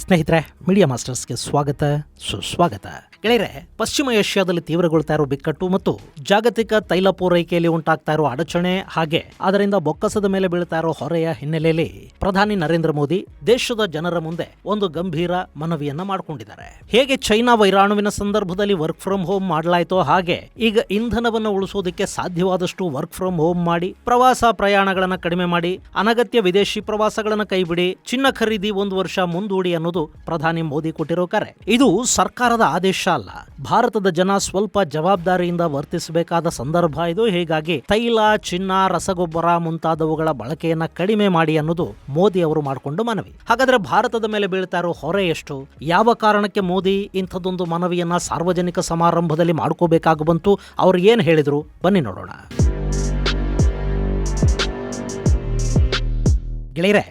ಸ್ನೇಹಿತರೆ, ಮೀಡಿಯಾ ಮಾಸ್ಟರ್ಸ್ಗೆ ಸ್ವಾಗತ, ಸುಸ್ವಾಗತ. ಗೆಳೆಯರೆ, ಪಶ್ಚಿಮ ಏಷ್ಯಾದಲ್ಲಿ ತೀವ್ರಗೊಳ್ತಾ ಇರೋ ಬಿಕ್ಕಟ್ಟು ಮತ್ತು ಜಾಗತಿಕ ತೈಲ ಪೂರೈಕೆಯಲ್ಲಿ ಉಂಟಾಗ್ತಾ ಇರೋ ಅಡಚಣೆ ಹಾಗೆ ಅದರಿಂದ ಬೊಕ್ಕಸದ ಮೇಲೆ ಬೀಳ್ತಾ ಇರೋ ಹೊರೆಯ ಹಿನ್ನೆಲೆಯಲ್ಲಿ ಪ್ರಧಾನಿ ನರೇಂದ್ರ ಮೋದಿ ದೇಶದ ಜನರ ಮುಂದೆ ಒಂದು ಗಂಭೀರ ಮನವಿಯನ್ನ ಮಾಡಿಕೊಂಡಿದ್ದಾರೆ. ಹೇಗೆ ಚೈನಾ ವೈರಾಣುವಿನ ಸಂದರ್ಭದಲ್ಲಿ ವರ್ಕ್ ಫ್ರಮ್ ಹೋಮ್ ಮಾಡಲಾಯಿತೋ ಹಾಗೆ ಈಗ ಇಂಧನವನ್ನು ಉಳಿಸೋದಕ್ಕೆ ಸಾಧ್ಯವಾದಷ್ಟು ವರ್ಕ್ ಫ್ರಮ್ ಹೋಮ್ ಮಾಡಿ, ಪ್ರವಾಸ ಪ್ರಯಾಣಗಳನ್ನು ಕಡಿಮೆ ಮಾಡಿ, ಅನಗತ್ಯ ವಿದೇಶಿ ಪ್ರವಾಸಗಳನ್ನು ಕೈಬಿಡಿ, ಚಿನ್ನ ಖರೀದಿ 1 ವರ್ಷ ಮುಂದೂಡಿ ಅನ್ನೋದು ಪ್ರಧಾನಿ ಮೋದಿ ಕೊಟ್ಟಿರೋ ಕರೆ. ಇದು ಸರ್ಕಾರದ ಆದೇಶ ಅಲ್ಲ, ಭಾರತದ ಜನ ಸ್ವಲ್ಪ ಜವಾಬ್ದಾರಿಯಿಂದ ವರ್ತಿಸಬೇಕಾದ ಸಂದರ್ಭ ಇದು. ಹೀಗಾಗಿ ತೈಲ, ಚಿನ್ನ, ರಸಗೊಬ್ಬರ ಮುಂತಾದವುಗಳ ಬಳಕೆಯನ್ನ ಕಡಿಮೆ ಮಾಡಿ ಅನ್ನೋದು ಮೋದಿ ಅವರು ಮಾಡಿಕೊಂಡು ಮನವಿ. ಹಾಗಾದ್ರೆ ಭಾರತದ ಮೇಲೆ ಬೀಳ್ತಾ ಇರೋ ಹೊರೆ ಎಷ್ಟು? ಯಾವ ಕಾರಣಕ್ಕೆ ಮೋದಿ ಇಂಥದ್ದೊಂದು ಮನವಿಯನ್ನ ಸಾರ್ವಜನಿಕ ಸಮಾರಂಭದಲ್ಲಿ ಮಾಡ್ಕೋಬೇಕಾಗಿ ಬಂತು? ಅವ್ರು ಏನ್ ಹೇಳಿದ್ರು ಬನ್ನಿ ನೋಡೋಣ. ಗೆಳೆಯರೆ,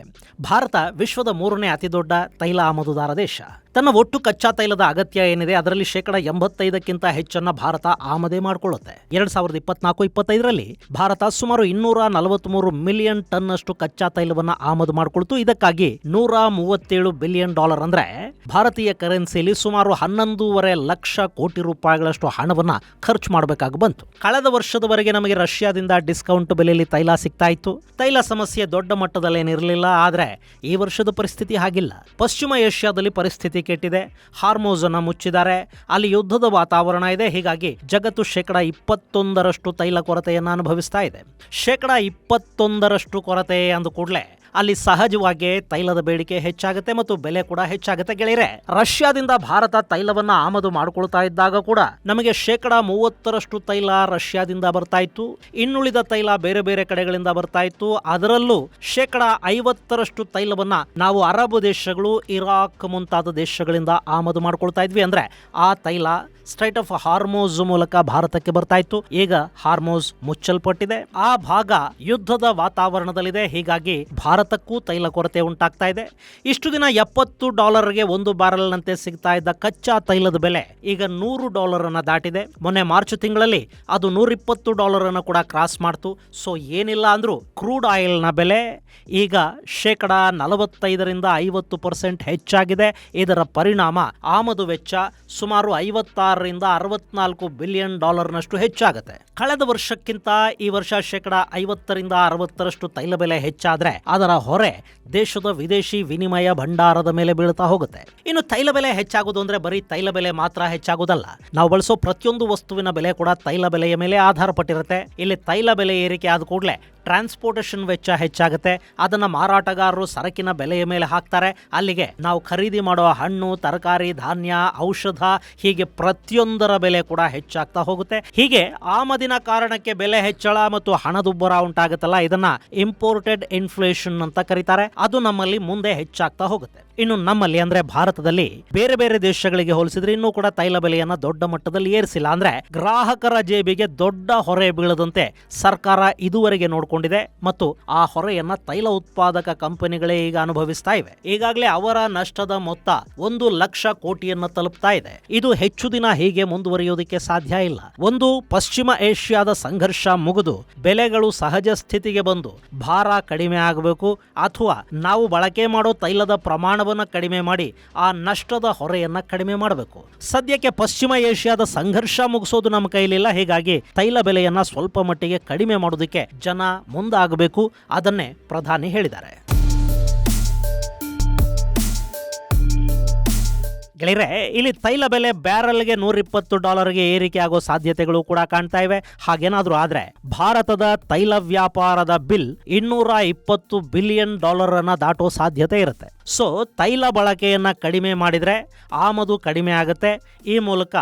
ಭಾರತ ವಿಶ್ವದ 3ನೇ ಅತಿದೊಡ್ಡ ತೈಲ ಆಮದುದಾರ ದೇಶ. ತನ್ನ ಒಟ್ಟು ಕಚ್ಚಾ ತೈಲದ ಅಗತ್ಯ ಏನಿದೆ ಅದರಲ್ಲಿ 85% ಹೆಚ್ಚನ್ನ ಭಾರತ ಆಮದೇ ಮಾಡಿಕೊಳ್ಳುತ್ತೆ. 2024-25ರಲ್ಲಿ ಭಾರತ ಸುಮಾರು 243 ಮಿಲಿಯನ್ ಟನ್ ಅಷ್ಟು ಕಚ್ಚಾ ತೈಲವನ್ನ ಆಮದು ಮಾಡಿಕೊಳ್ತು. ಇದಕ್ಕಾಗಿ $137 ಬಿಲಿಯನ್ ಅಂದ್ರೆ ಭಾರತೀಯ ಕರೆನ್ಸಿಯಲ್ಲಿ ಸುಮಾರು 11.5 ಲಕ್ಷ ಕೋಟಿ ರೂಪಾಯಿಗಳಷ್ಟು ಹಣವನ್ನ ಖರ್ಚು ಮಾಡಬೇಕಾಗಿ ಬಂತು. ಕಳೆದ ವರ್ಷದವರೆಗೆ ನಮಗೆ ರಷ್ಯಾದಿಂದ ಡಿಸ್ಕೌಂಟ್ ಬೆಲೆಯಲ್ಲಿ ತೈಲ ಸಿಗ್ತಾ ಇತ್ತು. ತೈಲ ಸಮಸ್ಯೆ ದೊಡ್ಡ ಮಟ್ಟದಲ್ಲೇನಿರಲಿಲ್ಲ. ಆದ್ರೆ ಈ ವರ್ಷದ ಪರಿಸ್ಥಿತಿ ಹಾಗಿಲ್ಲ. ಪಶ್ಚಿಮ ಏಷ್ಯಾದಲ್ಲಿ ಪರಿಸ್ಥಿತಿ ಕೆಟ್ಟಿದೆ. ಹಾರ್ಮೋಜ್ ಅನ್ನ ಮುಚ್ಚಿದ್ದಾರೆ. ಅಲ್ಲಿ ಯುದ್ಧದ ವಾತಾವರಣ ಇದೆ. ಹೀಗಾಗಿ ಜಗತ್ತು 21% ತೈಲ ಕೊರತೆಯನ್ನು ಅನುಭವಿಸ್ತಾ ಇದೆ. 21% ಕೊರತೆ ಅಂದ ಕೂಡಲೇ ಅಲ್ಲಿ ಸಹಜವಾಗಿ ತೈಲದ ಬೇಡಿಕೆ ಹೆಚ್ಚಾಗುತ್ತೆ ಮತ್ತು ಬೆಲೆ ಕೂಡ ಹೆಚ್ಚಾಗುತ್ತೆ. ಗೆಳೆಯರೆ, ರಷ್ಯಾದಿಂದ ಭಾರತ ತೈಲವನ್ನ ಆಮದು ಮಾಡಿಕೊಳ್ತಾ ಇದ್ದಾಗ ಕೂಡ ನಮಗೆ 30% ತೈಲ ರಷ್ಯಾದಿಂದ ಬರ್ತಾ ಇತ್ತು. ಇನ್ನುಳಿದ ತೈಲ ಬೇರೆ ಬೇರೆ ಕಡೆಗಳಿಂದ ಬರ್ತಾ ಇತ್ತು. ಅದರಲ್ಲೂ 50% ತೈಲವನ್ನ ನಾವು ಅರಬ್ ದೇಶಗಳು, ಇರಾಕ್ ಮುಂತಾದ ದೇಶಗಳಿಂದ ಆಮದು ಮಾಡ್ಕೊಳ್ತಾ ಇದ್ವಿ. ಅಂದ್ರೆ ಆ ತೈಲ ಸ್ಟ್ರೈಟ್ ಆಫ್ ಹಾರ್ಮೋಜ್ ಮೂಲಕ ಭಾರತಕ್ಕೆ ಬರ್ತಾ ಇತ್ತು. ಈಗ ಹಾರ್ಮೋಜ್ ಮುಚ್ಚಲ್ಪಟ್ಟಿದೆ. ಆ ಭಾಗ ಯುದ್ಧದ ವಾತಾವರಣದಲ್ಲಿದೆ. ಹೀಗಾಗಿ ಭಾರತಕ್ಕೂ ತೈಲ ಕೊರತೆ ಉಂಟಾಗ್ತಾ ಇದೆ. ಇಷ್ಟು ದಿನ $70ಗೆ 1 ಬ್ಯಾರಲ್ನಂತೆ ಸಿಗ್ತಾ ಇದ್ದ ಕಚ್ಚಾ ತೈಲದ ಬೆಲೆ ಈಗ $100 ಅನ್ನ ದಾಟಿದೆ. ಮೊನ್ನೆ ಮಾರ್ಚ್ ತಿಂಗಳಲ್ಲಿ ಅದು $120 ಅನ್ನು ಕೂಡ ಕ್ರಾಸ್ ಮಾಡ್ತು. ಸೊ ಏನಿಲ್ಲ ಅಂದ್ರೂ ಕ್ರೂಡ್ ಆಯಿಲ್ನ ಬೆಲೆ ಈಗ 45% ಹೆಚ್ಚಾಗಿದೆ. ಇದರ ಪರಿಣಾಮ ಆಮದು ವೆಚ್ಚ ಸುಮಾರು $56-64 ಬಿಲಿಯನ್ ನಷ್ಟು ಹೆಚ್ಚಾಗುತ್ತೆ. ಕಳೆದ ವರ್ಷಕ್ಕಿಂತ ಈ ವರ್ಷ 50-60% ತೈಲ ಬೆಲೆ ಹೆಚ್ಚಾದ್ರೆ ಅದರ ಹೊರೆ ದೇಶದ ವಿದೇಶಿ ವಿನಿಮಯ ಭಂಡಾರದ ಮೇಲೆ ಬೀಳ್ತಾ ಹೋಗುತ್ತೆ. ಇನ್ನು ತೈಲ ಬೆಲೆ ಹೆಚ್ಚಾಗೋದು ಅಂದ್ರೆ ಬರೀ ತೈಲ ಬೆಲೆ ಮಾತ್ರ ಹೆಚ್ಚಾಗೋದಲ್ಲ. ನಾವು ಬಳಸೋ ಪ್ರತಿಯೊಂದು ವಸ್ತುವಿನ ಬೆಲೆ ಕೂಡ ತೈಲ ಬೆಲೆಯ ಮೇಲೆ ಆಧಾರ ಪಟ್ಟಿರುತ್ತೆ. ಇಲ್ಲಿ ತೈಲ ಬೆಲೆ ಏರಿಕೆ ಆದ ಕೂಡಲೇ ಟ್ರಾನ್ಸ್ಪೋರ್ಟೇಷನ್ ವೆಚ್ಚ ಹೆಚ್ಚಾಗುತ್ತೆ. ಅದನ್ನ ಮಾರಾಟಗಾರರು ಸರಕಿನ ಬೆಲೆಯ ಮೇಲೆ ಹಾಕ್ತಾರೆ. ಅಲ್ಲಿಗೆ ನಾವು ಖರೀದಿ ಮಾಡುವ ಹಣ್ಣು, ತರಕಾರಿ, ಧಾನ್ಯ, ಔಷಧ ಹೀಗೆ ಪ್ರತಿಯೊಂದರ ಬೆಲೆ ಕೂಡ ಹೆಚ್ಚಾಗ್ತಾ ಹೋಗುತ್ತೆ. ಹೀಗೆ ಆಮದಿನ ಕಾರಣಕ್ಕೆ ಬೆಲೆ ಹೆಚ್ಚಳ ಮತ್ತು ಹಣದುಬ್ಬರ ಉಂಟಾಗುತ್ತಲ್ಲ, ಇದನ್ನ ಇಂಪೋರ್ಟೆಡ್ ಇನ್ಫ್ಲೇಷನ್ ಅಂತ ಕರೀತಾರೆ. ಅದು ನಮ್ಮಲ್ಲಿ ಮುಂದೆ ಹೆಚ್ಚಾಗ್ತಾ ಹೋಗುತ್ತೆ. ಇನ್ನು ನಮ್ಮಲ್ಲಿ ಅಂದ್ರೆ ಭಾರತದಲ್ಲಿ ಬೇರೆ ಬೇರೆ ದೇಶಗಳಿಗೆ ಹೋಲಿಸಿದ್ರೆ ಇನ್ನೂ ಕೂಡ ತೈಲ ಬೆಲೆಯನ್ನ ದೊಡ್ಡ ಮಟ್ಟದಲ್ಲಿ ಏರಿಸಿಲ್ಲ. ಅಂದ್ರೆ ಗ್ರಾಹಕರ ಜೇಬಿಗೆ ದೊಡ್ಡ ಹೊರೆ ಬೀಳದಂತೆ ಸರ್ಕಾರ ಇದುವರೆಗೆ ನೋಡಿಕೊಂಡಿದೆ ಮತ್ತು ಆ ಹೊರೆಯನ್ನ ತೈಲ ಉತ್ಪಾದಕ ಕಂಪನಿಗಳೇ ಈಗ ಅನುಭವಿಸ್ತಾ ಇವೆ. ಈಗಾಗಲೇ ಅವರ ನಷ್ಟದ ಮೊತ್ತ 1 ಲಕ್ಷ ಕೋಟಿಯನ್ನ ತಲುಪ್ತಾ ಇದೆ. ಇದು ಹೆಚ್ಚು ದಿನ ಹೀಗೆ ಮುಂದುವರಿಯೋದಕ್ಕೆ ಸಾಧ್ಯ ಇಲ್ಲ. ಒಂದು, ಪಶ್ಚಿಮ ಏಷ್ಯಾದ ಸಂಘರ್ಷ ಮುಗಿದು ಬೆಲೆಗಳು ಸಹಜ ಸ್ಥಿತಿಗೆ ಬಂದು ಭಾರ ಕಡಿಮೆ ಆಗಬೇಕು, ಅಥವಾ ನಾವು ಬಳಕೆ ಮಾಡೋ ತೈಲದ ಪ್ರಮಾಣವನ್ನ ಕಡಿಮೆ ಮಾಡಿ ಆ ನಷ್ಟದ ಹೊರೆಯನ್ನ ಕಡಿಮೆ ಮಾಡಬೇಕು. ಸದ್ಯಕ್ಕೆ ಪಶ್ಚಿಮ ಏಷ್ಯಾದ ಸಂಘರ್ಷ ಮುಗಿಸೋದು ನಮ್ಮ ಕೈಲಿಲ್ಲ. ಹೀಗಾಗಿ ತೈಲ ಬೆಲೆಯನ್ನ ಸ್ವಲ್ಪ ಮಟ್ಟಿಗೆ ಕಡಿಮೆ ಮಾಡೋದಕ್ಕೆ ಜನ ಮುಂದಾಗಬೇಕು. ಅದನ್ನೇ ಪ್ರಧಾನಿ ಹೇಳಿದ್ದಾರೆ. ಗೆಳೆಯರೆ, ಇಲ್ಲಿ ತೈಲ ಬೆಲೆ ಬ್ಯಾರಲ್ಗೆ $120ಗೆ ಏರಿಕೆ ಆಗೋ ಸಾಧ್ಯತೆಗಳು ಕೂಡ ಕಾಣ್ತಾ ಇವೆ. ಹಾಗೇನಾದ್ರೂ ಆದ್ರೆ ಭಾರತದ ತೈಲ ವ್ಯಾಪಾರದ ಬಿಲ್ $220 ಬಿಲಿಯನ್ ಅನ್ನ ದಾಟೋ ಸಾಧ್ಯತೆ ಇರುತ್ತೆ. ಸೊ ತೈಲ ಬಳಕೆಯನ್ನ ಕಡಿಮೆ ಮಾಡಿದ್ರೆ ಆಮದು ಕಡಿಮೆ ಆಗುತ್ತೆ. ಈ ಮೂಲಕ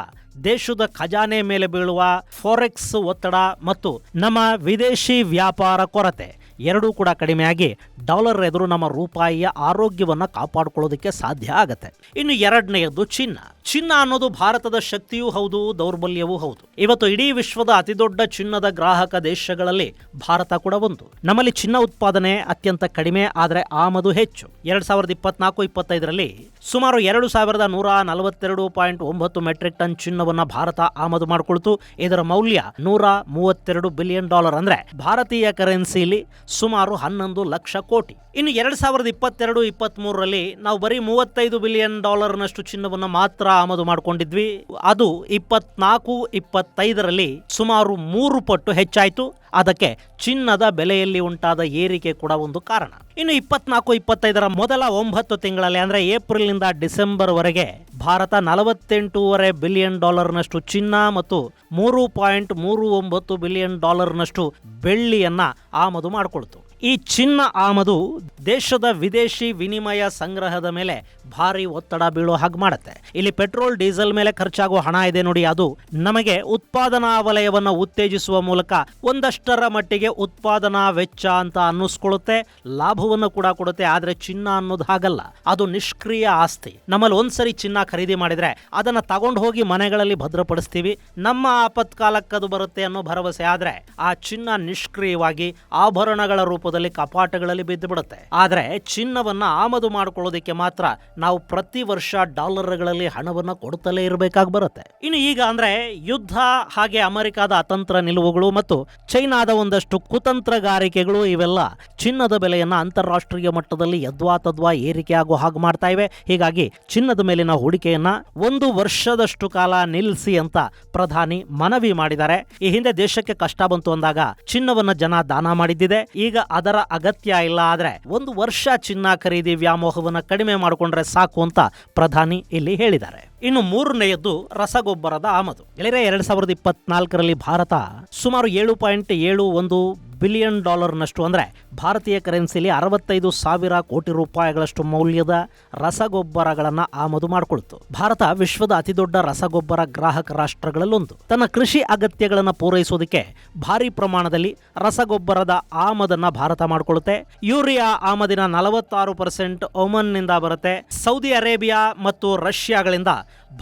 ದೇಶದ ಖಜಾನೆ ಮೇಲೆ ಬೀಳುವ ಫಾರೆಕ್ಸ್ ಒತ್ತಡ ಮತ್ತು ನಮ್ಮ ವಿದೇಶಿ ವ್ಯಾಪಾರ ಕೊರತೆ ಎರಡೂ ಕೂಡ ಕಡಿಮೆಯಾಗಿ ಡಾಲರ್ ಎದುರು ನಮ್ಮ ರೂಪಾಯಿಯ ಆರೋಗ್ಯವನ್ನು ಕಾಪಾಡಿಕೊಳ್ಳೋದಕ್ಕೆ ಸಾಧ್ಯ ಆಗುತ್ತೆ. ಇನ್ನು ಎರಡನೆಯದು ಚಿನ್ನ. ಚಿನ್ನ ಅನ್ನೋದು ಭಾರತದ ಶಕ್ತಿಯೂ ಹೌದು, ದೌರ್ಬಲ್ಯವೂ ಹೌದು. ಇವತ್ತು ಇಡೀ ವಿಶ್ವದ ಅತಿದೊಡ್ಡ ಚಿನ್ನದ ಗ್ರಾಹಕ ದೇಶಗಳಲ್ಲಿ ಭಾರತ ಕೂಡ ಒಂದು. ನಮ್ಮಲ್ಲಿ ಚಿನ್ನ ಉತ್ಪಾದನೆ ಅತ್ಯಂತ ಕಡಿಮೆ, ಆದರೆ ಆಮದು ಹೆಚ್ಚು. 2024-25ರಲ್ಲಿ ಸುಮಾರು 2142.9 ಮೆಟ್ರಿಕ್ ಟನ್ ಚಿನ್ನವನ್ನು ಭಾರತ ಆಮದು ಮಾಡಿಕೊಳ್ತು. ಇದರ ಮೌಲ್ಯ $132 ಬಿಲಿಯನ್, ಅಂದ್ರೆ ಭಾರತೀಯ ಕರೆನ್ಸಿಲಿ ಸುಮಾರು 11 ಲಕ್ಷ ಕೋಟಿ. ಇನ್ನು 2022-23ರಲ್ಲಿ ನಾವು ಬರೀ $35 ಬಿಲಿಯನ್ ನಷ್ಟು ಚಿನ್ನವನ್ನು ಮಾತ್ರ ಆಮದು ಮಾಡಿಕೊಂಡಿದ್ವಿ. ಅದು 24-25ರಲ್ಲಿ ಸುಮಾರು 3 ಪಟ್ಟು ಹೆಚ್ಚಾಯಿತು. ಅದಕ್ಕೆ ಚಿನ್ನದ ಬೆಲೆಯಲ್ಲಿ ಉಂಟಾದ ಏರಿಕೆ ಕೂಡ ಒಂದು ಕಾರಣ. ಇನ್ನು 24-25ರ ಮೊದಲ 9 ತಿಂಗಳಲ್ಲಿ, ಅಂದ್ರೆ ಏಪ್ರಿಲ್ನಿಂದ ಡಿಸೆಂಬರ್ ವರೆಗೆ ಭಾರತ $48.5 ಬಿಲಿಯನ್ ನಷ್ಟು ಚಿನ್ನ ಮತ್ತು $3.39 ಬಿಲಿಯನ್ ನಷ್ಟು ಬೆಳ್ಳಿಯನ್ನ ಆಮದು ಮಾಡಿಕೊಳ್ತು. ಈ ಚಿನ್ನ ಆಮದು ದೇಶದ ವಿದೇಶಿ ವಿನಿಮಯ ಸಂಗ್ರಹದ ಮೇಲೆ ಭಾರಿ ಒತ್ತಡ ಬೀಳೋ ಹಾಗೆ ಮಾಡುತ್ತೆ. ಇಲ್ಲಿ ಪೆಟ್ರೋಲ್ ಡೀಸೆಲ್ ಮೇಲೆ ಖರ್ಚಾಗುವ ಹಣ ಇದೆ ನೋಡಿ, ಅದು ನಮಗೆ ಉತ್ಪಾದನಾ ವಲಯವನ್ನು ಉತ್ತೇಜಿಸುವ ಮೂಲಕ ಒಂದಷ್ಟರ ಮಟ್ಟಿಗೆ ಉತ್ಪಾದನಾ ವೆಚ್ಚ ಅಂತ ಅನ್ನಿಸ್ಕೊಳ್ಳುತ್ತೆ, ಲಾಭವನ್ನು ಕೂಡ ಕೊಡುತ್ತೆ. ಆದ್ರೆ ಚಿನ್ನ ಅನ್ನೋದು ಹಾಗಲ್ಲ, ಅದು ನಿಷ್ಕ್ರಿಯ ಆಸ್ತಿ. ನಮ್ಮಲ್ಲಿ ಒಂದ್ಸರಿ ಚಿನ್ನ ಖರೀದಿ ಮಾಡಿದ್ರೆ ಅದನ್ನ ತಗೊಂಡು ಹೋಗಿ ಮನೆಗಳಲ್ಲಿ ಭದ್ರಪಡಿಸ್ತೀವಿ, ನಮ್ಮ ಆಪತ್ಕಾಲಕ್ಕದು ಬರುತ್ತೆ ಅನ್ನೋ ಭರವಸೆ. ಆದ್ರೆ ಆ ಚಿನ್ನ ನಿಷ್ಕ್ರಿಯವಾಗಿ ಆಭರಣಗಳ ರೂಪದಲ್ಲಿ ಕಪಾಟಗಳಲ್ಲಿ ಬಿದ್ದು ಬಿಡುತ್ತೆ. ಆದ್ರೆ ಚಿನ್ನವನ್ನ ಆಮದು ಮಾಡಿಕೊಳ್ಳೋದಕ್ಕೆ ಮಾತ್ರ ನಾವು ಪ್ರತಿ ವರ್ಷ ಡಾಲರ್ಗಳಲ್ಲಿ ಹಣವನ್ನ ಕೊಡ್ತಲೇ ಇರಬೇಕಾಗಿ ಬರುತ್ತೆ. ಇನ್ನು ಈಗ ಅಂದ್ರೆ ಯುದ್ಧ, ಹಾಗೆ ಅಮೆರಿಕದ ಅತಂತ್ರ ನಿಲುವುಗಳು ಮತ್ತು ಚೈನಾದ ಒಂದಷ್ಟು ಕುತಂತ್ರಗಾರಿಕೆಗಳು, ಇವೆಲ್ಲ ಚಿನ್ನದ ಬೆಲೆಯನ್ನ ಅಂತಾರಾಷ್ಟ್ರೀಯ ಮಟ್ಟದಲ್ಲಿ ಯದ್ವಾ ತದ್ವಾ ಏರಿಕೆ ಆಗೋ ಹಾಗೆ ಮಾಡ್ತಾ ಇವೆ. ಹೀಗಾಗಿ ಚಿನ್ನದ ಮೇಲಿನ ಹೂಡಿಕೆಯನ್ನ 1 ವರ್ಷದಷ್ಟು ಕಾಲ ನಿಲ್ಲಿಸಿ ಅಂತ ಪ್ರಧಾನಿ ಮನವಿ ಮಾಡಿದ್ದಾರೆ. ಈ ಹಿಂದೆ ದೇಶಕ್ಕೆ ಕಷ್ಟ ಬಂತು ಅಂದಾಗ ಚಿನ್ನವನ್ನ ಜನ ದಾನ ಮಾಡಿದ್ದಿದೆ. ಈಗ ಅದರ ಅಗತ್ಯ ಇಲ್ಲ. ಆದ್ರೆ 1 ವರ್ಷ ಚಿನ್ನ ಖರೀದಿ ವ್ಯಾಮೋಹವನ್ನ ಕಡಿಮೆ ಮಾಡಿಕೊಂಡ್ರೆ ಸಾಕು ಅಂತ ಪ್ರಧಾನಿ ಇಲ್ಲಿ ಹೇಳಿದ್ದಾರೆ. ಇನ್ನು 3ನೇಯದ್ದು ರಸಗೊಬ್ಬರದ ಆಮದು. 2024ರಲ್ಲಿ ಭಾರತ ಸುಮಾರು $7.71 ಬಿಲಿಯನ್ ನಷ್ಟು, ಅಂದ್ರೆ ಭಾರತೀಯ ಕರೆನ್ಸಿಲಿ 65,000 ಕೋಟಿ ರೂಪಾಯಿಗಳಷ್ಟು ಮೌಲ್ಯದ ರಸಗೊಬ್ಬರಗಳನ್ನ ಆಮದು ಮಾಡಿಕೊಳ್ತು. ಭಾರತ ವಿಶ್ವದ ಅತಿದೊಡ್ಡ ರಸಗೊಬ್ಬರ ಗ್ರಾಹಕ ರಾಷ್ಟ್ರಗಳಲ್ಲೊಂದು. ತನ್ನ ಕೃಷಿ ಅಗತ್ಯಗಳನ್ನು ಪೂರೈಸೋದಕ್ಕೆ ಭಾರಿ ಪ್ರಮಾಣದಲ್ಲಿ ರಸಗೊಬ್ಬರದ ಆಮದನ್ನ ಭಾರತ ಮಾಡಿಕೊಳ್ಳುತ್ತೆ. ಯೂರಿಯಾ ಆಮದಿನ 46% ಒಮನ್ನಿಂದ ಬರುತ್ತೆ. ಸೌದಿ ಅರೇಬಿಯಾ ಮತ್ತು ರಷ್ಯಾಗಳಿಂದ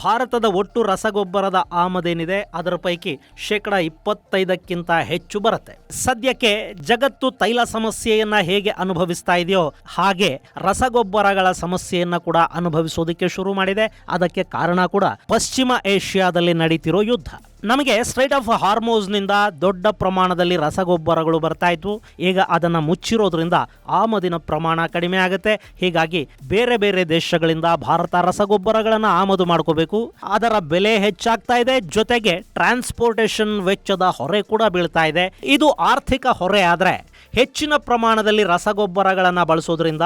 ಭಾರತದ ಒಟ್ಟು ರಸಗೊಬ್ಬರದ ಆಮದೇನಿದೆ ಅದರ ಪೈಕಿ 25%ಕ್ಕಿಂತ ಹೆಚ್ಚು ಬರುತ್ತೆ. ಸದ್ಯಕ್ಕೆ ಜಗತ್ತು ತೈಲ ಸಮಸ್ಯೆಯನ್ನ ಹೇಗೆ ಅನುಭವಿಸ್ತಾ ಇದೆಯೋ ಹಾಗೆ ರಸಗೊಬ್ಬರಗಳ ಸಮಸ್ಯೆಯನ್ನ ಕೂಡ ಅನುಭವಿಸೋದಕ್ಕೆ ಶುರು ಮಾಡಿದೆ. ಅದಕ್ಕೆ ಕಾರಣ ಕೂಡ ಪಶ್ಚಿಮ ಏಷ್ಯಾದಲ್ಲಿ ನಡೀತಿರೋ ಯುದ್ಧ. ನಮಗೆ ಸ್ಟ್ರೈಟ್ ಆಫ್ ಹಾರ್ಮೋಸ್ನಿಂದ ದೊಡ್ಡ ಪ್ರಮಾಣದಲ್ಲಿ ರಸಗೊಬ್ಬರಗಳು ಬರ್ತಾ ಇತ್ತು. ಈಗ ಅದನ್ನ ಮುಚ್ಚಿರೋದ್ರಿಂದ ಆಮದಿನ ಪ್ರಮಾಣ ಕಡಿಮೆ ಆಗುತ್ತೆ. ಹೀಗಾಗಿ ಬೇರೆ ಬೇರೆ ದೇಶಗಳಿಂದ ಭಾರತ ರಸಗೊಬ್ಬರಗಳನ್ನು ಆಮದು ಮಾಡ್ಕೋಬೇಕು. ಅದರ ಬೆಲೆ ಹೆಚ್ಚಾಗ್ತಾ ಇದೆ, ಜೊತೆಗೆ ಟ್ರಾನ್ಸ್ಪೋರ್ಟೇಷನ್ ವೆಚ್ಚದ ಹೊರೆ ಕೂಡ ಬೀಳ್ತಾ ಇದೆ. ಇದು ಆರ್ಥಿಕ ಹೊರೆ. ಆದ್ರೆ ಹೆಚ್ಚಿನ ಪ್ರಮಾಣದಲ್ಲಿ ರಸಗೊಬ್ಬರಗಳನ್ನು ಬಳಸೋದ್ರಿಂದ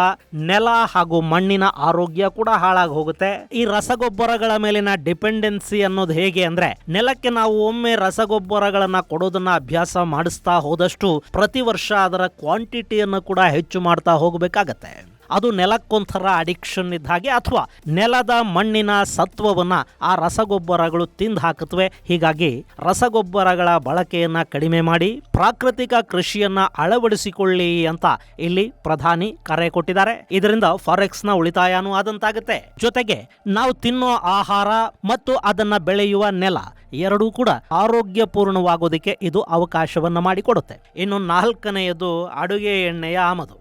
ನೆಲ ಹಾಗೂ ಮಣ್ಣಿನ ಆರೋಗ್ಯ ಕೂಡ ಹಾಳಾಗಿ ಹೋಗುತ್ತೆ. ಈ ರಸಗೊಬ್ಬರಗಳ ಮೇಲಿನ ಡಿಪೆಂಡೆನ್ಸಿ ಅನ್ನೋದು ಹೇಗೆ ಅಂದ್ರೆ, ನೆಲಕ್ಕೆ ನಾವು ಒಮ್ಮೆ ರಸಗೊಬ್ಬರಗಳನ್ನ ಕೊಡೋದನ್ನ ಅಭ್ಯಾಸ ಮಾಡಿಸ್ತಾ ಹೋದಷ್ಟು ಪ್ರತಿ ವರ್ಷ ಅದರ ಕ್ವಾಂಟಿಟಿಯನ್ನು ಕೂಡ ಹೆಚ್ಚು ಮಾಡ್ತಾ ಹೋಗಬೇಕಾಗತ್ತೆ. ಅದು ನೆಲಕ್ಕೊಂಥರ ಅಡಿಕ್ಷನ್ ಇದ್ದ ಹಾಗೆ, ಅಥವಾ ನೆಲದ ಮಣ್ಣಿನ ಸತ್ವವನ್ನ ಆ ರಸಗೊಬ್ಬರಗಳು ತಿಂದು ಹಾಕುತ್ತವೆ. ಹೀಗಾಗಿ ರಸಗೊಬ್ಬರಗಳ ಬಳಕೆಯನ್ನ ಕಡಿಮೆ ಮಾಡಿ ಪ್ರಾಕೃತಿಕ ಕೃಷಿಯನ್ನ ಅಳವಡಿಸಿಕೊಳ್ಳಿ ಅಂತ ಇಲ್ಲಿ ಪ್ರಧಾನಿ ಕರೆ ಕೊಟ್ಟಿದ್ದಾರೆ. ಇದರಿಂದ ಫಾರೆಕ್ಸ್ ನ ಉಳಿತಾಯನೂ ಆದಂತಾಗುತ್ತೆ. ಜೊತೆಗೆ ನಾವು ತಿನ್ನೋ ಆಹಾರ ಮತ್ತು ಅದನ್ನ ಬೆಳೆಯುವ ನೆಲ ಎರಡೂ ಕೂಡ ಆರೋಗ್ಯಪೂರ್ಣವಾಗೋದಕ್ಕೆ ಇದು ಅವಕಾಶವನ್ನ ಮಾಡಿಕೊಡುತ್ತೆ. ಇನ್ನು 4ನೇಯದು ಅಡುಗೆ ಎಣ್ಣೆಯ ಆಮದು.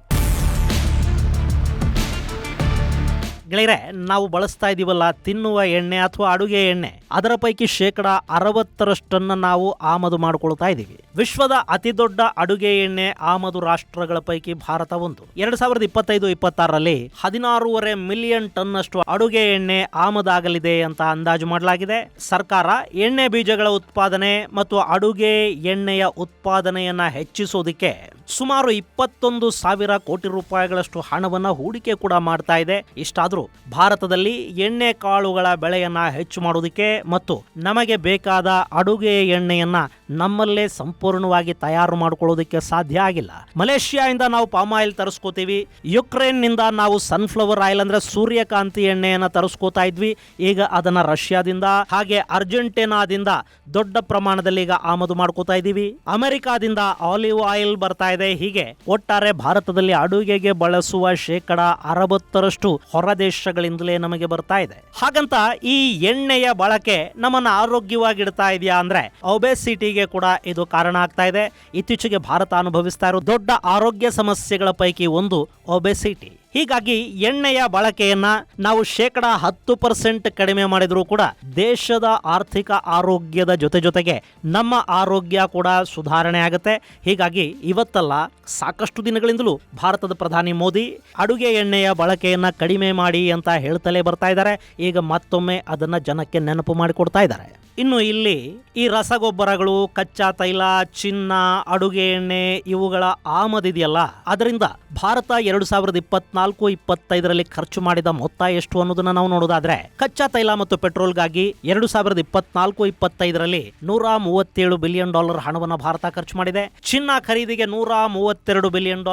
ಗೆಳೆಯರೆ, ನಾವು ಬಳಸ್ತಾ ಇದೀವಲ್ಲ ತಿನ್ನುವ ಎಣ್ಣೆ ಅಥವಾ ಅಡುಗೆ ಎಣ್ಣೆ, ಅದರ ಪೈಕಿ 60% ನಾವು ಆಮದು ಮಾಡಿಕೊಳ್ತಾ ಇದ್ದೀವಿ. ವಿಶ್ವದ ಅತಿ ದೊಡ್ಡ ಅಡುಗೆ ಎಣ್ಣೆ ಆಮದು ರಾಷ್ಟ್ರಗಳ ಪೈಕಿ ಭಾರತ ಒಂದು. 2025-26ರಲ್ಲಿ 16.5 ಮಿಲಿಯನ್ ಟನ್ ಅಷ್ಟು ಅಡುಗೆ ಎಣ್ಣೆ ಆಮದಾಗಲಿದೆ ಅಂತ ಅಂದಾಜು ಮಾಡಲಾಗಿದೆ. ಸರ್ಕಾರ ಎಣ್ಣೆ ಬೀಜಗಳ ಉತ್ಪಾದನೆ ಮತ್ತು ಅಡುಗೆ ಎಣ್ಣೆಯ ಉತ್ಪಾದನೆಯನ್ನ ಹೆಚ್ಚಿಸೋದಕ್ಕೆ ಸುಮಾರು 21,000 ಕೋಟಿ ರೂಪಾಯಿಗಳಷ್ಟು ಹಣವನ್ನ ಹೂಡಿಕೆ ಕೂಡ ಮಾಡ್ತಾ ಇದೆ. ಇಷ್ಟಾದ್ರೂ ಭಾರತದಲ್ಲಿ ಎಣ್ಣೆ ಕಾಳುಗಳ ಬೆಳೆಯನ್ನ ಹೆಚ್ಚು ಮಾಡೋದಕ್ಕೆ ಮತ್ತು ನಮಗೆ ಬೇಕಾದ ಅಡುಗೆ ಎಣ್ಣೆಯನ್ನ ನಮ್ಮಲ್ಲೇ ಸಂಪೂರ್ಣವಾಗಿ ತಯಾರು ಮಾಡ್ಕೊಳ್ಳೋದಕ್ಕೆ ಸಾಧ್ಯ ಆಗಿಲ್ಲ. ಮಲೇಷ್ಯಾದಿಂದ ನಾವು ಪಾಮ್ ಆಯಿಲ್ ತರಿಸ್ಕೋತೀವಿ, ಯುಕ್ರೇನ್ನಿಂದ ನಾವು ಸನ್ಫ್ಲವರ್ ಆಯಿಲ್ ಅಂದ್ರೆ ಸೂರ್ಯಕಾಂತಿ ಎಣ್ಣೆಯನ್ನ ತರಿಸ್ಕೋತಾ ಇದ್ವಿ. ಈಗ ಅದನ್ನ ರಷ್ಯಾದಿಂದ ಹಾಗೆ ಅರ್ಜೆಂಟೀನಾದಿಂದ ದೊಡ್ಡ ಪ್ರಮಾಣದಲ್ಲಿ ಈಗ ಆಮದು ಮಾಡ್ಕೋತಾ ಇದ್ದೀವಿ. ಅಮೆರಿಕಾದಿಂದ ಆಲಿವ್ ಆಯಿಲ್ ಬರ್ತಾ ಇದೆ. ಹೀಗೆ ಒಟ್ಟಾರೆ ಭಾರತದಲ್ಲಿ ಅಡುಗೆಗೆ ಬಳಸುವ 60% ಹೊರ ದೇಶಗಳಿಂದಲೇ ನಮಗೆ ಬರ್ತಾ ಇದೆ. ಹಾಗಂತ ಈ ಎಣ್ಣೆಯ ಬಳಕೆ ನಮ್ಮನ್ನ ಆರೋಗ್ಯವಾಗಿಡ್ತಾ ಇದೆಯಾ ಅಂದ್ರೆ ಒಬೆಸಿಟಿಗೆ ಕೂಡ ಇದು ಕಾರಣ ಆಗ್ತಾ ಇದೆ. ಇತ್ತೀಚೆಗೆ ಭಾರತ ಅನುಭವಿಸ್ತಾ ಇರೋ ದೊಡ್ಡ ಆರೋಗ್ಯ ಸಮಸ್ಯೆಗಳ ಪೈಕಿ ಒಂದು ಒಬೆಸಿಟಿ. ಹೀಗಾಗಿ ಎಣ್ಣೆಯ ಬಳಕೆಯನ್ನ ನಾವು 10% ಕಡಿಮೆ ಮಾಡಿದ್ರೂ ಕೂಡ ದೇಶದ ಆರ್ಥಿಕ ಆರೋಗ್ಯದ ಜೊತೆಗೆ ನಮ್ಮ ಆರೋಗ್ಯ ಕೂಡ ಸುಧಾರಣೆ ಆಗುತ್ತೆ. ಹೀಗಾಗಿ ಇವತ್ತಲ್ಲ ಸಾಕಷ್ಟು ದಿನಗಳಿಂದಲೂ ಭಾರತದ ಪ್ರಧಾನಿ ಮೋದಿ ಅಡುಗೆ ಎಣ್ಣೆಯ ಬಳಕೆಯನ್ನ ಕಡಿಮೆ ಮಾಡಿ ಅಂತ ಹೇಳ್ತಲೇ ಬರ್ತಾ ಇದ್ದಾರೆ. ಈಗ ಮತ್ತೊಮ್ಮೆ ಅದನ್ನ ಜನಕ್ಕೆ ನೆನಪು ಮಾಡಿಕೊಡ್ತಾ ಇದ್ದಾರೆ. ಇನ್ನು ಇಲ್ಲಿ ಈ ರಸಗೊಬ್ಬರಗಳು, ಕಚ್ಚಾ ತೈಲ, ಚಿನ್ನ, ಅಡುಗೆ ಎಣ್ಣೆ ಇವುಗಳ ಆಮದಿದೆಯಲ್ಲ, ಅದರಿಂದ ಭಾರತ 2024-25ರಲ್ಲಿ ಖರ್ಚು ಮಾಡಿದ ಮೊತ್ತ ಎಷ್ಟು ಅನ್ನೋದನ್ನ ನಾವು ನೋಡೋದಾದ್ರೆ, ಕಚ್ಚಾ ತೈಲ ಮತ್ತು ಪೆಟ್ರೋಲ್ಗಾಗಿ 2024-25ರಲ್ಲಿ $137 ಬಿಲಿಯನ್ ಹಣವನ್ನು ಭಾರತ ಖರ್ಚು ಮಾಡಿದೆ. ಚಿನ್ನ ಖರೀದಿಗೆ $132 ಬಿಲಿಯನ್,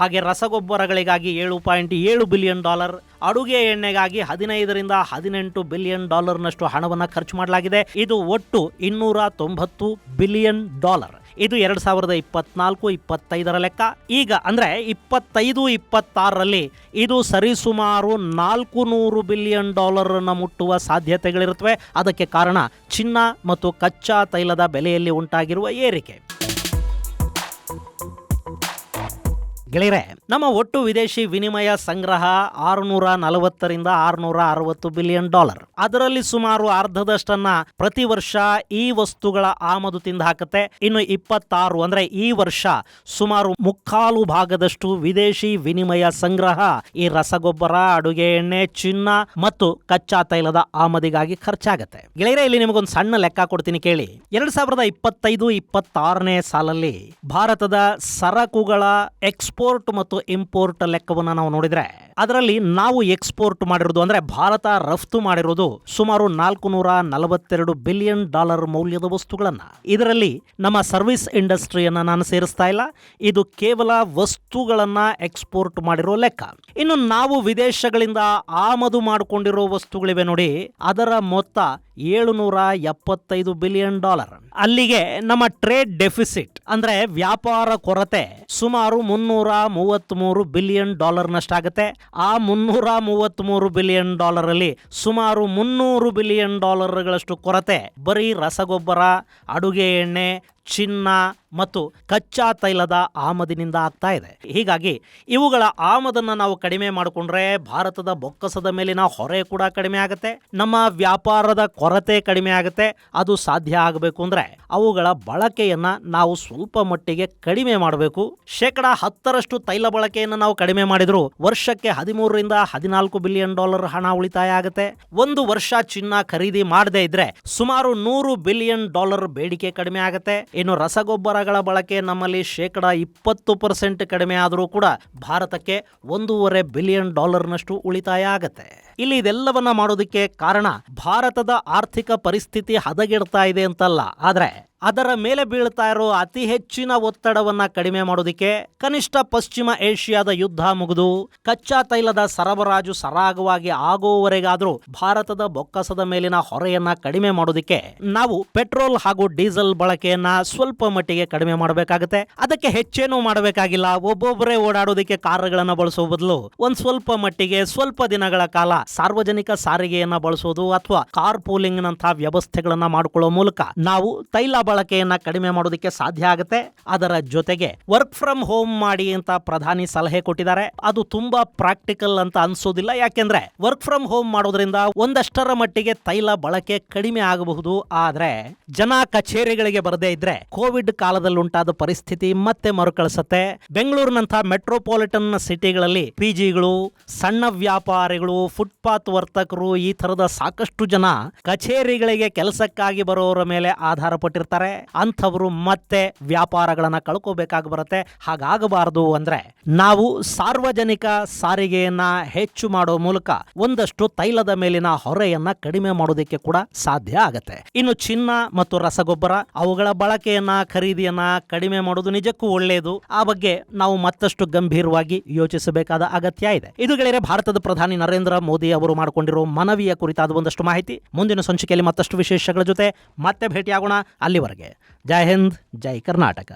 ಹಾಗೆ ರಸಗೊಬ್ಬರಗಳಿಗಾಗಿ $7.7 ಬಿಲಿಯನ್, ಅಡುಗೆ ಎಣ್ಣೆಗಾಗಿ 15-18 ಬಿಲಿಯನ್ ನಷ್ಟು ಹಣವನ್ನು ಖರ್ಚು ಮಾಡಲಾಗಿದೆ. ಇದು ಒಟ್ಟು $290 ಬಿಲಿಯನ್. ಇದು 2024-25ರ ಲೆಕ್ಕ. ಈಗ ಅಂದ್ರೆ 25-26ರಲ್ಲಿ ಇದು ಸರಿಸುಮಾರು $400 ಬಿಲಿಯನ್ ಮುಟ್ಟುವ ಸಾಧ್ಯತೆಗಳಿರುತ್ತವೆ. ಅದಕ್ಕೆ ಕಾರಣ ಚಿನ್ನ ಮತ್ತು ಕಚ್ಚಾ ತೈಲದ ಬೆಲೆಯಲ್ಲಿ ಉಂಟಾಗಿರುವ ಏರಿಕೆ. ಗೆಳೆಯರೆ, ನಮ್ಮ ಒಟ್ಟು ವಿದೇಶಿ ವಿನಿಮಯ ಸಂಗ್ರಹ $640-660 ಬಿಲಿಯನ್. ಅದರಲ್ಲಿ ಸುಮಾರು ಅರ್ಧದಷ್ಟನ್ನ ಪ್ರತಿ ವರ್ಷ ಈ ವಸ್ತುಗಳ ಆಮದು ತಿಂದು ಹಾಕುತ್ತೆ. ಇನ್ನು 26 ಅಂದ್ರೆ ಈ ವರ್ಷ ಸುಮಾರು 3/4 ಭಾಗದಷ್ಟು ವಿದೇಶಿ ವಿನಿಮಯ ಸಂಗ್ರಹ ಈ ರಸಗೊಬ್ಬರ, ಅಡುಗೆ ಎಣ್ಣೆ, ಚಿನ್ನ ಮತ್ತು ಕಚ್ಚಾ ತೈಲದ ಆಮದಿಗಾಗಿ ಖರ್ಚಾಗತ್ತೆ. ಗೆಳೆಯರೆ, ಇಲ್ಲಿ ನಿಮಗೊಂದು ಸಣ್ಣ ಲೆಕ್ಕ ಕೊಡ್ತೀನಿ ಕೇಳಿ. 2025-26ನೇ ಸಾಲಲ್ಲಿ ಭಾರತದ ಸರಕುಗಳ ಎಕ್ಸ್ಪೋರ್ಟ್ ಮತ್ತು ಇಂಪೋರ್ಟ್ ಲೆಕ್ಕವನ್ನು ನಾವು ನೋಡಿದ್ರೆ, ಅದರಲ್ಲಿ ನಾವು ಎಕ್ಸ್ಪೋರ್ಟ್ ಮಾಡಿರೋದು ಅಂದ್ರೆ ಭಾರತ ರಫ್ತು ಮಾಡಿರೋದು ಸುಮಾರು $442 ಬಿಲಿಯನ್ ಮೌಲ್ಯದ ವಸ್ತುಗಳನ್ನ. ಇದರಲ್ಲಿ ನಮ್ಮ ಸರ್ವಿಸ್ ಇಂಡಸ್ಟ್ರಿಯನ್ನ ನಾನು ಸೇರಿಸ್ತಾ ಇಲ್ಲ. ಇದು ಕೇವಲ ವಸ್ತುಗಳನ್ನ ಎಕ್ಸ್ಪೋರ್ಟ್ ಮಾಡಿರೋ ಲೆಕ್ಕ. ಇನ್ನು ನಾವು ವಿದೇಶಗಳಿಂದ ಆಮದು ಮಾಡಿಕೊಂಡಿರೋ ವಸ್ತುಗಳಿವೆ ನೋಡಿ, ಅದರ ಮೊತ್ತ $775 ಬಿಲಿಯನ್. ಅಲ್ಲಿಗೆ ನಮ್ಮ ಟ್ರೇಡ್ ಡೆಫಿಸಿಟ್ ಅಂದ್ರೆ ವ್ಯಾಪಾರ ಕೊರತೆ ಸುಮಾರು $333 ಬಿಲಿಯನ್ ನಷ್ಟಾಗುತ್ತೆ. ಆ $333 ಬಿಲಿಯನ್ ಅಲ್ಲಿ ಸುಮಾರು $300 ಬಿಲಿಯನ್ ಗಳಷ್ಟು ಕೊರತೆ ಬರೀ ರಸಗೊಬ್ಬರ, ಅಡುಗೆ ಎಣ್ಣೆ, ಚಿನ್ನ ಮತ್ತು ಕಚ್ಚಾ ತೈಲದ ಆಮದಿನಿಂದ ಆಗ್ತಾ ಇದೆ. ಹೀಗಾಗಿ ಇವುಗಳ ಆಮದನ್ನು ನಾವು ಕಡಿಮೆ ಮಾಡಿಕೊಂಡ್ರೆ ಭಾರತದ ಬೊಕ್ಕಸದ ಮೇಲಿನ ಹೊರೆ ಕೂಡ ಕಡಿಮೆ ಆಗುತ್ತೆ, ನಮ್ಮ ವ್ಯಾಪಾರದ ಕೊರತೆ ಕಡಿಮೆ ಆಗುತ್ತೆ. ಅದು ಸಾಧ್ಯ ಆಗಬೇಕು ಅಂದ್ರೆ ಅವುಗಳ ಬಳಕೆಯನ್ನ ನಾವು ಸ್ವಲ್ಪ ಮಟ್ಟಿಗೆ ಕಡಿಮೆ ಮಾಡಬೇಕು. 10% ತೈಲ ಬಳಕೆಯನ್ನು ನಾವು ಕಡಿಮೆ ಮಾಡಿದ್ರು ವರ್ಷಕ್ಕೆ $13-14 ಬಿಲಿಯನ್ ಹಣ ಉಳಿತಾಯ ಆಗುತ್ತೆ. ಒಂದು ವರ್ಷ ಚಿನ್ನ ಖರೀದಿ ಮಾಡದೇ ಇದ್ರೆ ಸುಮಾರು $100 ಬಿಲಿಯನ್ ಬೇಡಿಕೆ ಕಡಿಮೆ ಆಗುತ್ತೆ. ಇನ್ನು ರಸಗೊಬ್ಬರಗಳ ಬಳಕೆ ನಮ್ಮಲ್ಲಿ 20% ಕಡಿಮೆ ಆದರೂ ಕೂಡ ಭಾರತಕ್ಕೆ $1.5 ಬಿಲಿಯನ್ ನಷ್ಟು ಉಳಿತಾಯ ಆಗತ್ತೆ. ಇಲ್ಲಿ ಇದೆಲ್ಲವನ್ನ ಮಾಡೋದಕ್ಕೆ ಕಾರಣ ಭಾರತದ ಆರ್ಥಿಕ ಪರಿಸ್ಥಿತಿ ಹದಗೆಡ್ತಾ ಇದೆ ಅಂತಲ್ಲ, ಆದ್ರೆ ಅದರ ಮೇಲೆ ಬೀಳ್ತಾ ಇರೋ ಅತಿ ಹೆಚ್ಚಿನ ಒತ್ತಡವನ್ನ ಕಡಿಮೆ ಮಾಡೋದಕ್ಕೆ ಕನಿಷ್ಠ ಪಶ್ಚಿಮ ಏಷ್ಯಾದ ಯುದ್ಧ ಮುಗಿದು ಕಚ್ಚಾ ತೈಲದ ಸರಬರಾಜು ಸರಾಗವಾಗಿ ಆಗೋವರೆಗಾದ್ರೂ ಭಾರತದ ಬೊಕ್ಕಸದ ಮೇಲಿನ ಹೊರೆಯನ್ನ ಕಡಿಮೆ ಮಾಡೋದಕ್ಕೆ ನಾವು ಪೆಟ್ರೋಲ್ ಹಾಗೂ ಡೀಸೆಲ್ ಬಳಕೆಯನ್ನ ಸ್ವಲ್ಪ ಮಟ್ಟಿಗೆ ಕಡಿಮೆ ಮಾಡಬೇಕಾಗುತ್ತೆ. ಅದಕ್ಕೆ ಹೆಚ್ಚೇನೂ ಮಾಡಬೇಕಾಗಿಲ್ಲ. ಒಬ್ಬೊಬ್ಬರೇ ಓಡಾಡೋದಕ್ಕೆ ಕಾರುಗಳನ್ನ ಬಳಸೋ ಬದಲು ಒಂದ್ ಸ್ವಲ್ಪ ಮಟ್ಟಿಗೆ ಸ್ವಲ್ಪ ದಿನಗಳ ಕಾಲ ಸಾರ್ವಜನಿಕ ಸಾರಿಗೆಯನ್ನ ಬಳಸೋದು ಅಥವಾ ಕಾರ್ ಪೂಲಿಂಗ್ ನಂತಹ ವ್ಯವಸ್ಥೆಗಳನ್ನ ಮಾಡಿಕೊಳ್ಳೋ ಮೂಲಕ ನಾವು ತೈಲ ಬಳಕೆಯನ್ನ ಕಡಿಮೆ ಮಾಡೋದಕ್ಕೆ ಸಾಧ್ಯ ಆಗುತ್ತೆ. ಅದರ ಜೊತೆಗೆ ವರ್ಕ್ ಫ್ರಮ್ ಹೋಮ್ ಮಾಡಿ ಅಂತ ಪ್ರಧಾನಿ ಸಲಹೆ ಕೊಟ್ಟಿದ್ದಾರೆ. ಅದು ತುಂಬಾ ಪ್ರಾಕ್ಟಿಕಲ್ ಅಂತ ಅನ್ಸೋದಿಲ್ಲ. ಯಾಕೆಂದ್ರೆ ವರ್ಕ್ ಫ್ರಮ್ ಹೋಮ್ ಮಾಡೋದ್ರಿಂದ ಒಂದಷ್ಟರ ಮಟ್ಟಿಗೆ ತೈಲ ಬಳಕೆ ಕಡಿಮೆ ಆಗಬಹುದು. ಆದ್ರೆ ಜನ ಕಚೇರಿಗಳಿಗೆ ಬರದೇ ಇದ್ರೆ ಕೋವಿಡ್ ಕಾಲದಲ್ಲಿ ಉಂಟಾದ ಪರಿಸ್ಥಿತಿ ಮತ್ತೆ ಮರುಕಳಿಸುತ್ತೆ. ಬೆಂಗಳೂರಿನಂತಹ ಮೆಟ್ರೋಪಾಲಿಟನ್ ಸಿಟಿಗಳಲ್ಲಿ ಪಿಜಿಗಳು, ಸಣ್ಣ ವ್ಯಾಪಾರಿಗಳು, ಫುಟ್ಪಾತ್ ವರ್ತಕರು, ಈ ತರದ ಸಾಕಷ್ಟು ಜನ ಕಚೇರಿಗಳಿಗೆ ಕೆಲಸಕ್ಕಾಗಿ ಬರೋರ ಮೇಲೆ ಆಧಾರ ಪಟ್ಟಿರ್ತಾರೆ. ಮಾಡ್ತಾರೆ ಅಂಥವರು ಮತ್ತೆ ವ್ಯಾಪಾರಗಳನ್ನ ಕಳ್ಕೋಬೇಕಾಗಿ ಬರುತ್ತೆ. ಹಾಗಾಗಬಾರದು ಅಂದ್ರೆ ನಾವು ಸಾರ್ವಜನಿಕ ಸಾರಿಗೆಯನ್ನ ಹೆಚ್ಚು ಮಾಡೋ ಮೂಲಕ ಒಂದಷ್ಟು ತೈಲದ ಮೇಲಿನ ಹೊರೆಯನ್ನ ಕಡಿಮೆ ಮಾಡೋದಕ್ಕೆ ಕೂಡ ಸಾಧ್ಯ ಆಗತ್ತೆ. ಇನ್ನು ಚಿನ್ನ ಮತ್ತು ರಸಗೊಬ್ಬರ ಅವುಗಳ ಬಳಕೆಯನ್ನ ಖರೀದಿಯನ್ನ ಕಡಿಮೆ ಮಾಡೋದು ನಿಜಕ್ಕೂ ಒಳ್ಳೆಯದು. ಆ ಬಗ್ಗೆ ನಾವು ಮತ್ತಷ್ಟು ಗಂಭೀರವಾಗಿ ಯೋಚಿಸಬೇಕಾದ ಅಗತ್ಯ ಇದೆ. ಇದು ಗೆಳೆಯರೆ ಭಾರತದ ಪ್ರಧಾನಿ ನರೇಂದ್ರ ಮೋದಿ ಅವರು ಮಾಡಿಕೊಂಡಿರೋ ಮನವಿಯ ಕುರಿತಾದ ಒಂದಷ್ಟು ಮಾಹಿತಿ. ಮುಂದಿನ ಸಂಚಿಕೆಯಲ್ಲಿ ಮತ್ತಷ್ಟು ವಿಶೇಷಗಳ ಜೊತೆ ಮತ್ತೆ ಭೇಟಿಯಾಗೋಣ. ಅಲ್ಲಿವರೆಗೆ ಜೈ ಹಿಂದ್, ಜೈ ಕರ್ನಾಟಕ.